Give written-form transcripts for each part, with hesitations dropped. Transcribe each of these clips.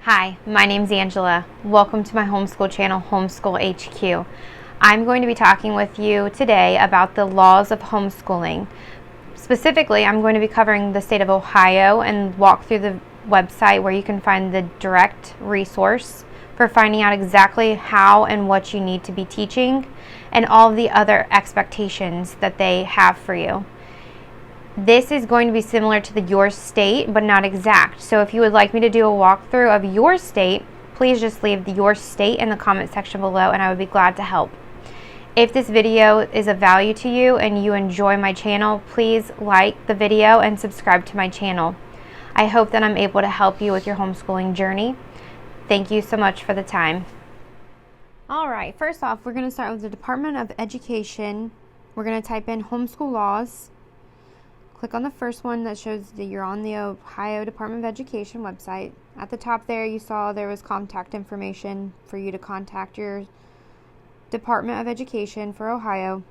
Hi, my name's Angela. Welcome to my homeschool channel, Homeschool HQ. I'm going to be talking with you today about the laws of homeschooling. Specifically, I'm going to be covering the state of Ohio and walk through the website where you can find the direct resource for finding out exactly how and what you need to be teaching and all of the other expectations that they have for you. This is going to be similar to your state, but not exact. So if you would like me to do a walkthrough of your state, please just leave your state in the comment section below and I would be glad to help. If this video is of value to you and you enjoy my channel, please like the video and subscribe to my channel. I hope that I'm able to help you with your homeschooling journey. Thank you so much for the time. All right, first off, we're going to start with the Department of Education. We're going to type in homeschool laws. Click on the first one that shows that you're on the Ohio Department of Education website. At the top there, you saw there was contact information for you to contact your Department of Education for Ohio.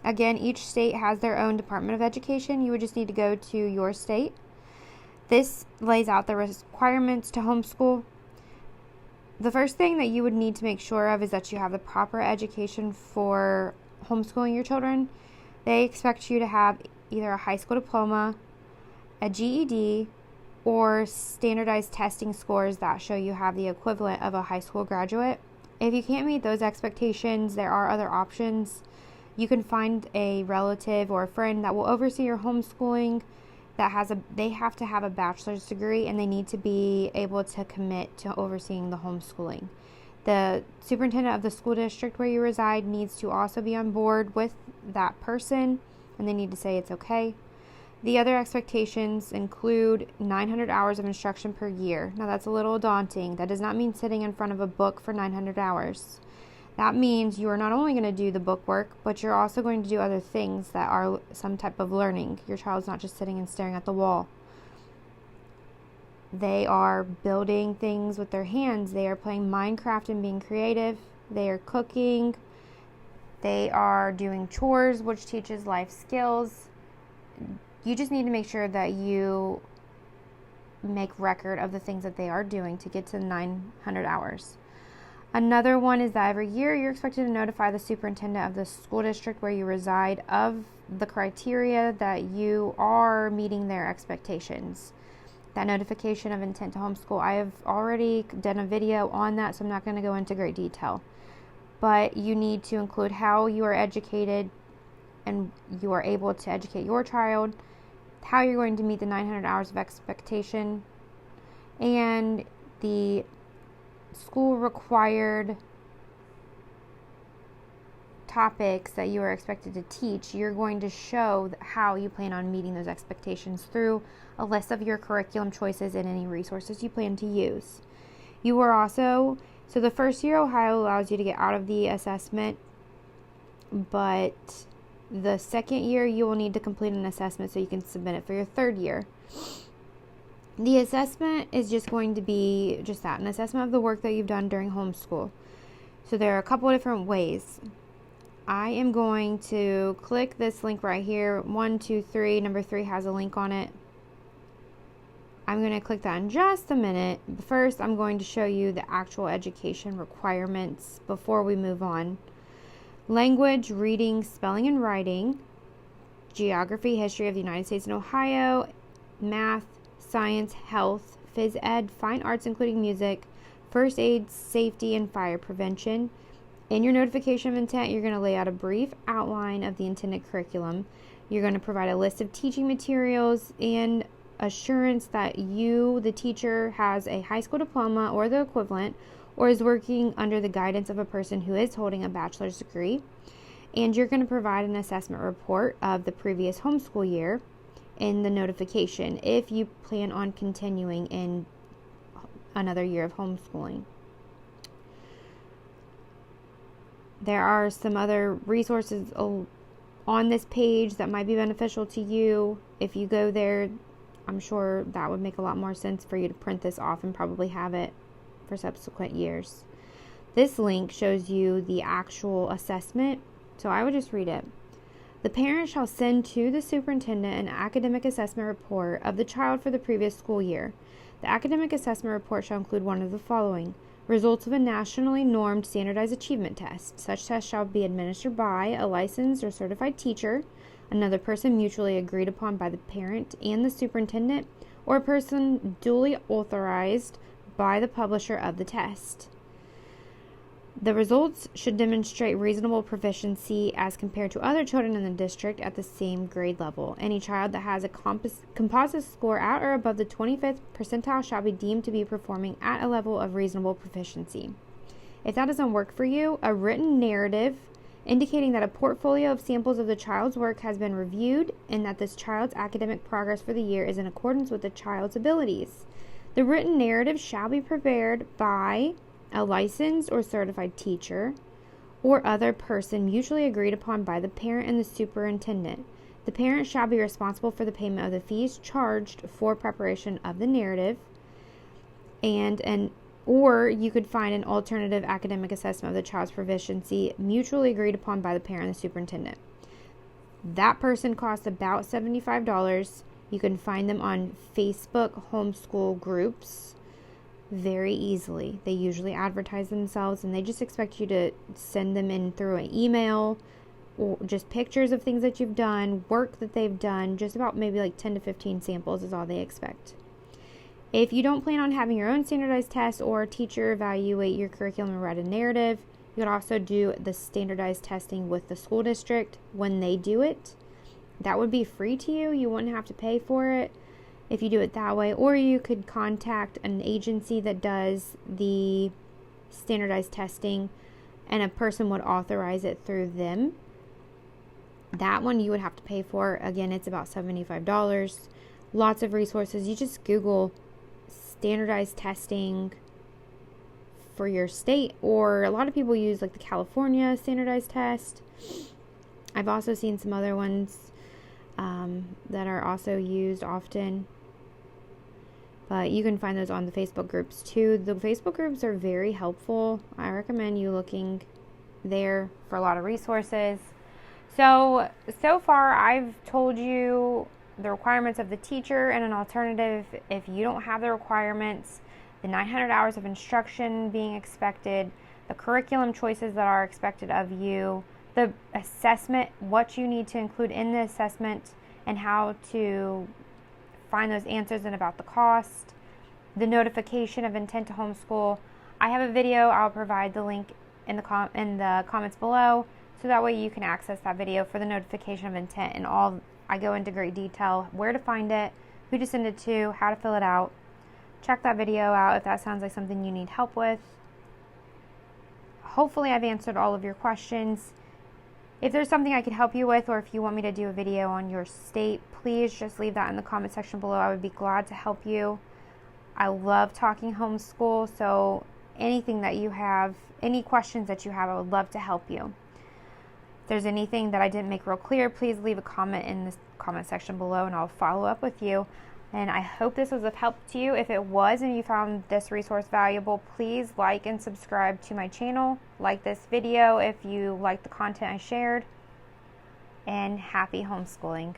Again, each state has their own Department of Education. You would just need to go to your state. This lays out the requirements to homeschool. The first thing that you would need to make sure of is that you have the proper education for homeschooling your children. They expect you to have either a high school diploma, a GED, or standardized testing scores that show you have the equivalent of a high school graduate. If you can't meet those expectations, there are other options. You can find a relative or a friend that will oversee your homeschooling they have to have a bachelor's degree and they need to be able to commit to overseeing the homeschooling. The superintendent of the school district where you reside needs to also be on board with that person, and they need to say it's okay. The other expectations include 900 hours of instruction per year. Now that's a little daunting. That does not mean sitting in front of a book for 900 hours. That means you are not only going to do the book work, but you're also going to do other things that are some type of learning. Your child's not just sitting and staring at the wall. They are building things with their hands. They are playing Minecraft and being creative. They are cooking. They are doing chores, which teaches life skills. You just need to make sure that you make record of the things that they are doing to get to 900 hours. Another one is that every year you're expected to notify the superintendent of the school district where you reside of the criteria that you are meeting their expectations. That notification of intent to homeschool, I have already done a video on that, so I'm not going to go into great detail. But you need to include how you are educated and you are able to educate your child, how you're going to meet the 900 hours of expectation, and the school required topics that you are expected to teach. You're going to show how you plan on meeting those expectations through a list of your curriculum choices and any resources you plan to use. You are also, so the first year Ohio allows you to get out of the assessment, but the second year you will need to complete an assessment so you can submit it for your third year. The assessment is just going to be just that, an assessment of the work that you've done during homeschool. So there are a couple of different ways. I am going to click this link right here, 1, 2, 3. Number 3 has a link on it. I'm going to click that in just a minute. But first, I'm going to show you the actual education requirements before we move on. Language, reading, spelling, and writing, geography, history of the United States and Ohio, math, science, health, phys ed, fine arts including music, first aid, safety, and fire prevention. In your notification of intent, you're going to lay out a brief outline of the intended curriculum. You're going to provide a list of teaching materials and assurance that you, the teacher, has a high school diploma or the equivalent, or is working under the guidance of a person who is holding a bachelor's degree. And you're going to provide an assessment report of the previous homeschool year in the notification if you plan on continuing in another year of homeschooling. There are some other resources on this page that might be beneficial to you. If you go there, I'm sure that would make a lot more sense for you to print this off and probably have it for subsequent years. This link shows you the actual assessment, so I would just read it. The parent shall send to the superintendent an academic assessment report of the child for the previous school year. The academic assessment report shall include one of the following: results of a nationally normed standardized achievement test. Such test shall be administered by a licensed or certified teacher, another person mutually agreed upon by the parent and the superintendent, or a person duly authorized by the publisher of the test. The results should demonstrate reasonable proficiency as compared to other children in the district at the same grade level. Any child that has a composite score at or above the 25th percentile shall be deemed to be performing at a level of reasonable proficiency. If that doesn't work for you, a written narrative indicating that a portfolio of samples of the child's work has been reviewed and that this child's academic progress for the year is in accordance with the child's abilities. The written narrative shall be prepared by a licensed or certified teacher or other person mutually agreed upon by the parent and the superintendent. The parent shall be responsible for the payment of the fees charged for preparation of the narrative, or you could find an alternative academic assessment of the child's proficiency mutually agreed upon by the parent and the superintendent. That person costs about $75. You can find them on Facebook homeschool groups very easily. They usually advertise themselves and they just expect you to send them in through an email or just pictures of things that you've done, work that they've done, just about maybe like 10 to 15 samples is all they expect. If you don't plan on having your own standardized test or a teacher evaluate your curriculum and write a narrative, you could also do the standardized testing with the school district when they do it. That would be free to you. You wouldn't have to pay for it if you do it that way, or you could contact an agency that does the standardized testing and a person would authorize it through them. That one you would have to pay for. Again, it's about $75. Lots of resources. You just Google standardized testing for your state, or a lot of people use like the California standardized test. I've also seen some other ones that are also used often. But you can find those on the Facebook groups too. The Facebook groups are very helpful. I recommend you looking there for a lot of resources. So far I've told you the requirements of the teacher and an alternative if you don't have the requirements, the 900 hours of instruction being expected, the curriculum choices that are expected of you, the assessment, what you need to include in the assessment, and how to find those answers and about the cost, the notification of intent to homeschool. I have a video. I'll provide the link in the comments below, so that way you can access that video for the notification of intent and all. I go into great detail where to find it, who to send it to, how to fill it out. Check that video out if that sounds like something you need help with. Hopefully I've answered all of your questions. If there's something I could help you with, or if you want me to do a video on your state, please just leave that in the comment section below. I would be glad to help you. I love talking homeschool, so anything that you have, any questions that you have, I would love to help you. If there's anything that I didn't make real clear, please leave a comment in the comment section below and I'll follow up with you. And I hope this was of help to you. If it was and you found this resource valuable, please like and subscribe to my channel. Like this video if you like the content I shared. And happy homeschooling.